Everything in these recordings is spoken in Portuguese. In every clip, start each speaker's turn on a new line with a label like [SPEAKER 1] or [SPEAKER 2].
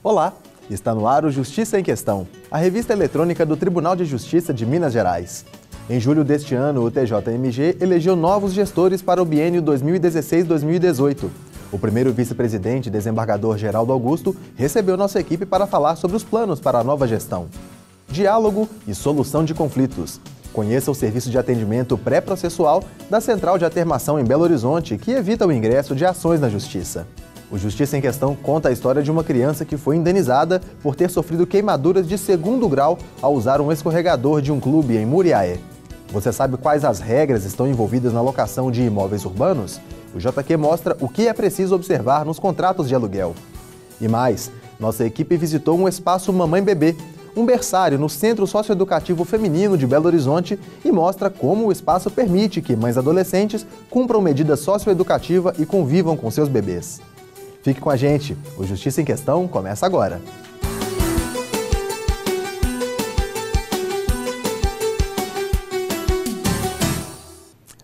[SPEAKER 1] Olá, está no ar o Justiça em Questão, a revista eletrônica do Tribunal de Justiça de Minas Gerais. Em julho deste ano, o TJMG elegeu novos gestores para o biênio 2016-2018. O primeiro vice-presidente, desembargador Geraldo Augusto, recebeu nossa equipe para falar sobre os planos para a nova gestão. Diálogo e solução de conflitos. Conheça o serviço de atendimento pré-processual da Central de Atermação em Belo Horizonte, que evita o ingresso de ações na Justiça. O Justiça em Questão conta a história de uma criança que foi indenizada por ter sofrido queimaduras de 2º grau ao usar um escorregador de um clube em Muriaé. Você sabe quais as regras estão envolvidas na locação de imóveis urbanos? O JQ mostra o que é preciso observar nos contratos de aluguel. E mais, nossa equipe visitou um espaço Mamãe Bebê, um berçário no Centro Socioeducativo Feminino de Belo Horizonte, e mostra como o espaço permite que mães adolescentes cumpram medida socioeducativa e convivam com seus bebês. Fique com a gente, o Justiça em Questão começa agora.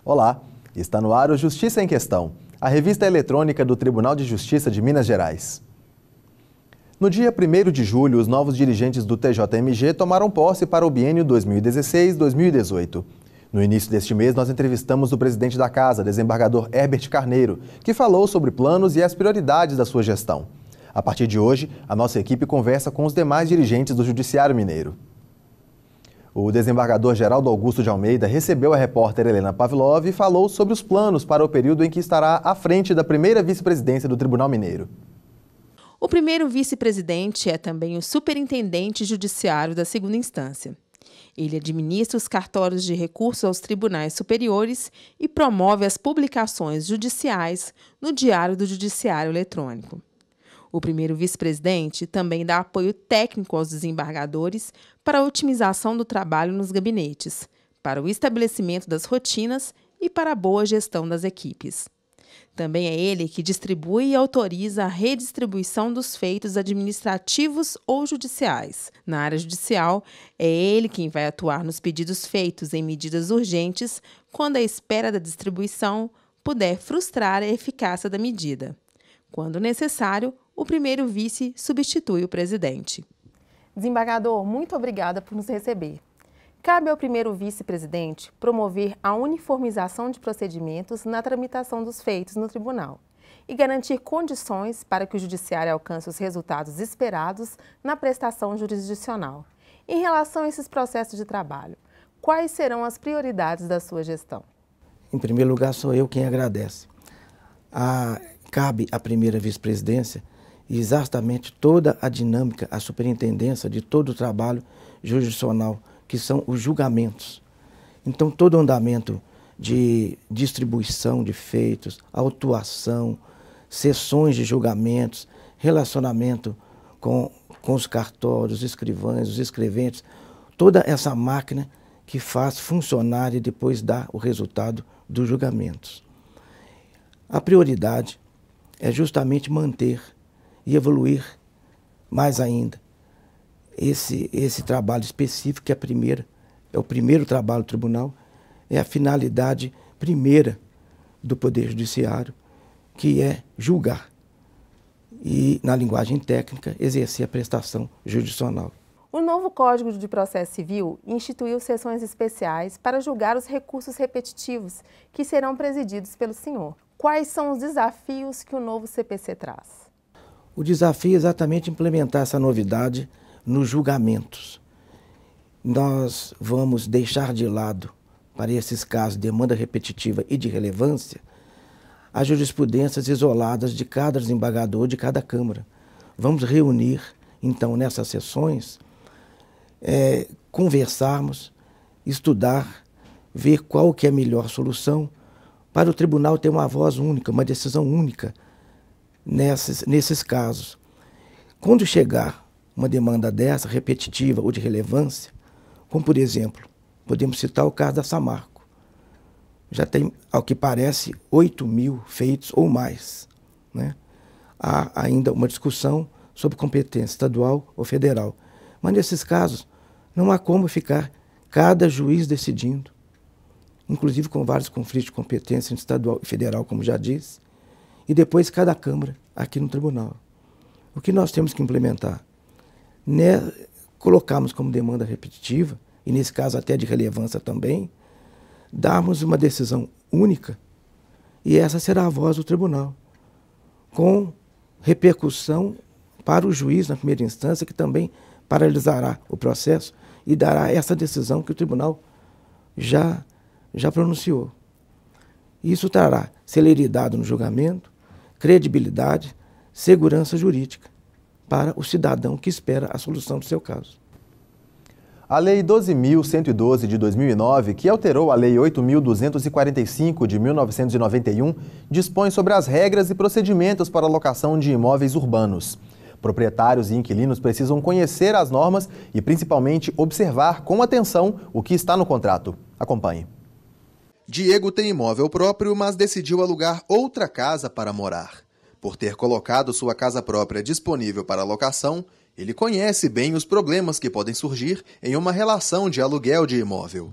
[SPEAKER 1] Olá, está no ar o Justiça em Questão, a revista eletrônica do Tribunal de Justiça de Minas Gerais. No dia 1º de julho, os novos dirigentes do TJMG tomaram posse para o biênio 2016-2018. No início deste mês, nós entrevistamos o presidente da Casa, desembargador Herbert Carneiro, que falou sobre planos e as prioridades da sua gestão. A partir de hoje, a nossa equipe conversa com os demais dirigentes do Judiciário Mineiro. O desembargador Geraldo Augusto de Almeida recebeu a repórter Helena Pavlov e falou sobre os planos para o período em que estará à frente da primeira vice-presidência do Tribunal Mineiro.
[SPEAKER 2] O primeiro vice-presidente é também o superintendente judiciário da 2ª instância. Ele administra os cartórios de recursos aos tribunais superiores e promove as publicações judiciais no Diário do Judiciário Eletrônico. O primeiro vice-presidente também dá apoio técnico aos desembargadores para a otimização do trabalho nos gabinetes, para o estabelecimento das rotinas e para a boa gestão das equipes. Também é ele que distribui e autoriza a redistribuição dos feitos administrativos ou judiciais. Na área judicial, é ele quem vai atuar nos pedidos feitos em medidas urgentes quando a espera da distribuição puder frustrar a eficácia da medida. Quando necessário, o primeiro vice substitui o presidente.
[SPEAKER 3] Desembargador, muito obrigada por nos receber. Cabe ao primeiro vice-presidente promover a uniformização de procedimentos na tramitação dos feitos no tribunal e garantir condições para que o judiciário alcance os resultados esperados na prestação jurisdicional. Em relação a esses processos de trabalho, quais serão as prioridades da sua gestão?
[SPEAKER 4] Em primeiro lugar, sou eu quem agradece. Cabe à primeira vice-presidência exatamente toda a dinâmica, a superintendência de todo o trabalho jurisdicional, que são os julgamentos. Então, todo o andamento de distribuição de feitos, autuação, sessões de julgamentos, relacionamento com os cartórios, os escrivães, os escreventes, toda essa máquina que faz funcionar e depois dá o resultado dos julgamentos. A prioridade é justamente manter e evoluir mais ainda esse trabalho específico, que é o primeiro trabalho do tribunal, é a finalidade primeira do Poder Judiciário, que é julgar e, na linguagem técnica, exercer a prestação jurisdicional.
[SPEAKER 3] O novo Código de Processo Civil instituiu sessões especiais para julgar os recursos repetitivos que serão presididos pelo senhor. Quais são os desafios que o novo CPC traz?
[SPEAKER 4] O desafio é exatamente implementar essa novidade nos julgamentos. Nós vamos deixar de lado, para esses casos de demanda repetitiva e de relevância, as jurisprudências isoladas de cada desembargador, de cada Câmara. Vamos reunir, então, nessas sessões, conversarmos, estudar, ver qual que é a melhor solução para o tribunal ter uma voz única, uma decisão única nesses casos. Quando chegar uma demanda dessa, repetitiva ou de relevância, como por exemplo, podemos citar o caso da Samarco. Já tem, ao que parece, 8.000 feitos ou mais, né? Há ainda uma discussão sobre competência estadual ou federal. Mas nesses casos, não há como ficar cada juiz decidindo, inclusive com vários conflitos de competência estadual e federal, como já disse, e depois cada Câmara aqui no tribunal. O que nós temos que implementar? Colocamos como demanda repetitiva, e nesse caso até de relevância também, darmos uma decisão única, e essa será a voz do tribunal, com repercussão para o juiz na primeira instância, que também paralisará o processo e dará essa decisão que o tribunal já pronunciou. Isso trará celeridade no julgamento, credibilidade, segurança jurídica para o cidadão que espera a solução do seu caso.
[SPEAKER 1] A Lei 12.112 de 2009, que alterou a Lei 8.245 de 1991, dispõe sobre as regras e procedimentos para a locação de imóveis urbanos. Proprietários e inquilinos precisam conhecer as normas e, principalmente, observar com atenção o que está no contrato. Acompanhe. Diego tem imóvel próprio, mas decidiu alugar outra casa para morar. Por ter colocado sua casa própria disponível para locação, ele conhece bem os problemas que podem surgir em uma relação de aluguel de imóvel.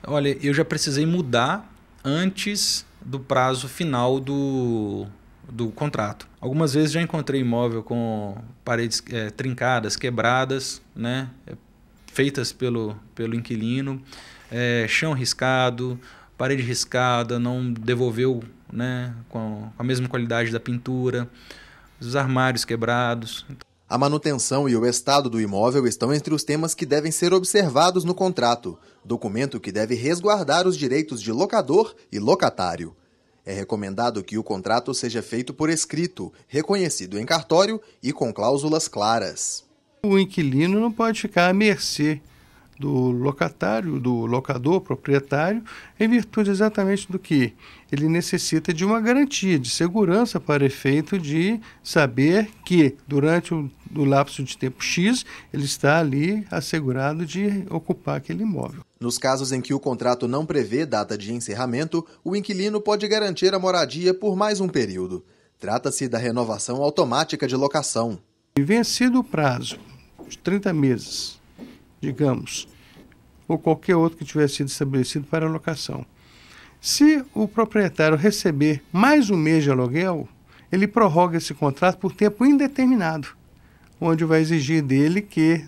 [SPEAKER 5] Olha, eu já precisei mudar antes do prazo final do contrato. Algumas vezes já encontrei imóvel com paredes trincadas, quebradas, né, feitas pelo inquilino, chão riscado, parede riscada, não devolveu, né, com a mesma qualidade da pintura, os armários quebrados.
[SPEAKER 1] A manutenção e o estado do imóvel estão entre os temas que devem ser observados no contrato, documento que deve resguardar os direitos de locador e locatário. É recomendado que o contrato seja feito por escrito, reconhecido em cartório e com cláusulas claras.
[SPEAKER 6] O inquilino não pode ficar à mercê do locatário, do locador, proprietário, em virtude exatamente do que ele necessita de uma garantia de segurança para efeito de saber que durante o lapso de tempo X ele está ali assegurado de ocupar aquele imóvel.
[SPEAKER 1] Nos casos em que o contrato não prevê data de encerramento, o inquilino pode garantir a moradia por mais um período. Trata-se da renovação automática de locação.
[SPEAKER 6] Vencido o prazo de 30 meses, digamos, ou qualquer outro que tiver sido estabelecido para locação. Se o proprietário receber mais um mês de aluguel, ele prorroga esse contrato por tempo indeterminado, onde vai exigir dele que,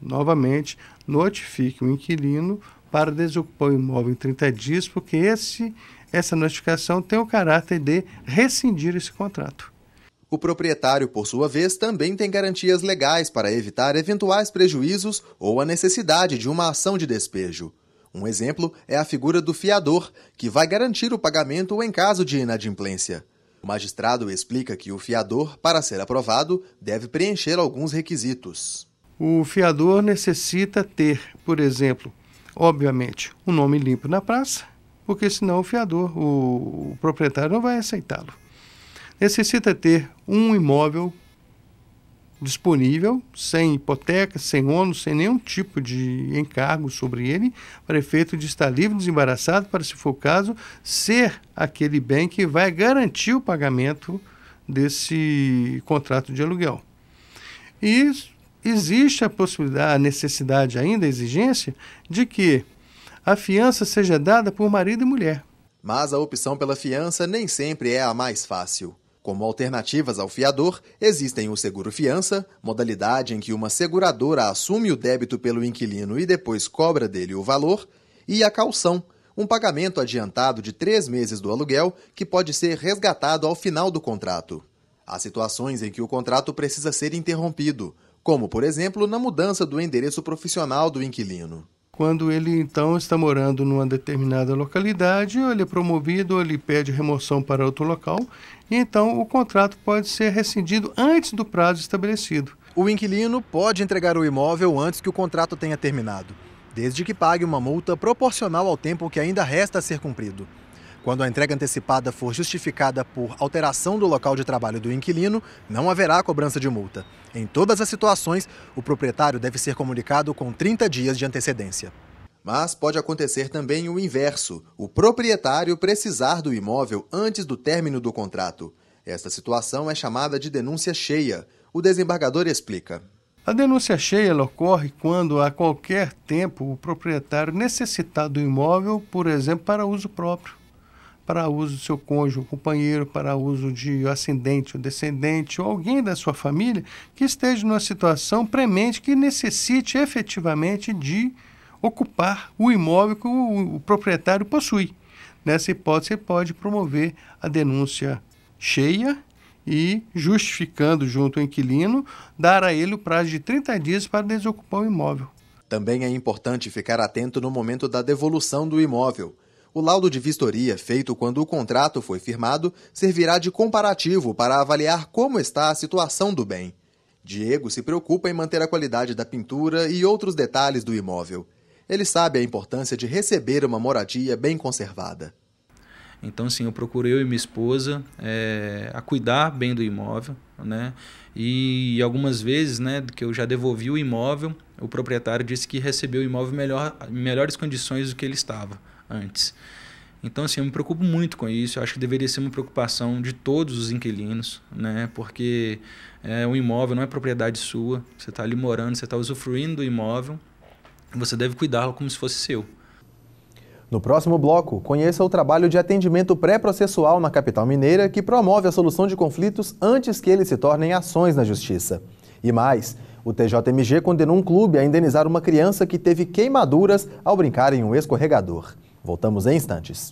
[SPEAKER 6] novamente, notifique o inquilino para desocupar o imóvel em 30 dias, porque essa notificação tem o caráter de rescindir esse contrato.
[SPEAKER 1] O proprietário, por sua vez, também tem garantias legais para evitar eventuais prejuízos ou a necessidade de uma ação de despejo. Um exemplo é a figura do fiador, que vai garantir o pagamento em caso de inadimplência. O magistrado explica que o fiador, para ser aprovado, deve preencher alguns requisitos.
[SPEAKER 6] O fiador necessita ter, por exemplo, obviamente, um nome limpo na praça, porque senão o fiador, o proprietário, não vai aceitá-lo. Necessita ter um imóvel disponível, sem hipoteca, sem ônus, sem nenhum tipo de encargo sobre ele, para efeito de estar livre, desembaraçado, para, se for o caso, ser aquele bem que vai garantir o pagamento desse contrato de aluguel. E existe a possibilidade, a necessidade ainda, a exigência, de que a fiança seja dada por marido e mulher.
[SPEAKER 1] Mas a opção pela fiança nem sempre é a mais fácil. Como alternativas ao fiador, existem o seguro-fiança, modalidade em que uma seguradora assume o débito pelo inquilino e depois cobra dele o valor, e a caução, um pagamento adiantado de 3 meses do aluguel que pode ser resgatado ao final do contrato. Há situações em que o contrato precisa ser interrompido, como, por exemplo, na mudança do endereço profissional do inquilino.
[SPEAKER 6] Quando ele, então, está morando numa determinada localidade, ou ele é promovido, ou ele pede remoção para outro local, e então o contrato pode ser rescindido antes do prazo estabelecido.
[SPEAKER 1] O inquilino pode entregar o imóvel antes que o contrato tenha terminado, desde que pague uma multa proporcional ao tempo que ainda resta a ser cumprido. Quando a entrega antecipada for justificada por alteração do local de trabalho do inquilino, não haverá cobrança de multa. Em todas as situações, o proprietário deve ser comunicado com 30 dias de antecedência. Mas pode acontecer também o inverso, o proprietário precisar do imóvel antes do término do contrato. Esta situação é chamada de denúncia cheia. O desembargador explica.
[SPEAKER 6] A denúncia cheia ela ocorre quando, a qualquer tempo, o proprietário necessitar do imóvel, por exemplo, para uso próprio, para uso do seu cônjuge, companheiro, para uso de ascendente ou descendente, ou alguém da sua família que esteja numa situação premente que necessite efetivamente de ocupar o imóvel que o proprietário possui. Nessa hipótese, você pode promover a denúncia cheia e, justificando junto ao inquilino, dar a ele o prazo de 30 dias para desocupar o imóvel.
[SPEAKER 1] Também é importante ficar atento no momento da devolução do imóvel. O laudo de vistoria, feito quando o contrato foi firmado, servirá de comparativo para avaliar como está a situação do bem. Diego se preocupa em manter a qualidade da pintura e outros detalhes do imóvel. Ele sabe a importância de receber uma moradia bem conservada.
[SPEAKER 5] Então, sim, eu procuro eu e minha esposa a cuidar bem do imóvel, né? E algumas vezes, né, que eu já devolvi o imóvel, o proprietário disse que recebeu o imóvel em melhores condições do que ele estava antes. Então, assim, eu me preocupo muito com isso. Eu acho que deveria ser uma preocupação de todos os inquilinos, né? Porque o imóvel não é propriedade sua. Você está ali morando, você está usufruindo do imóvel. Você deve cuidá-lo como se fosse seu.
[SPEAKER 1] No próximo bloco, conheça o trabalho de atendimento pré-processual na capital mineira que promove a solução de conflitos antes que eles se tornem ações na justiça. E mais, o TJMG condenou um clube a indenizar uma criança que teve queimaduras ao brincar em um escorregador. Voltamos em instantes.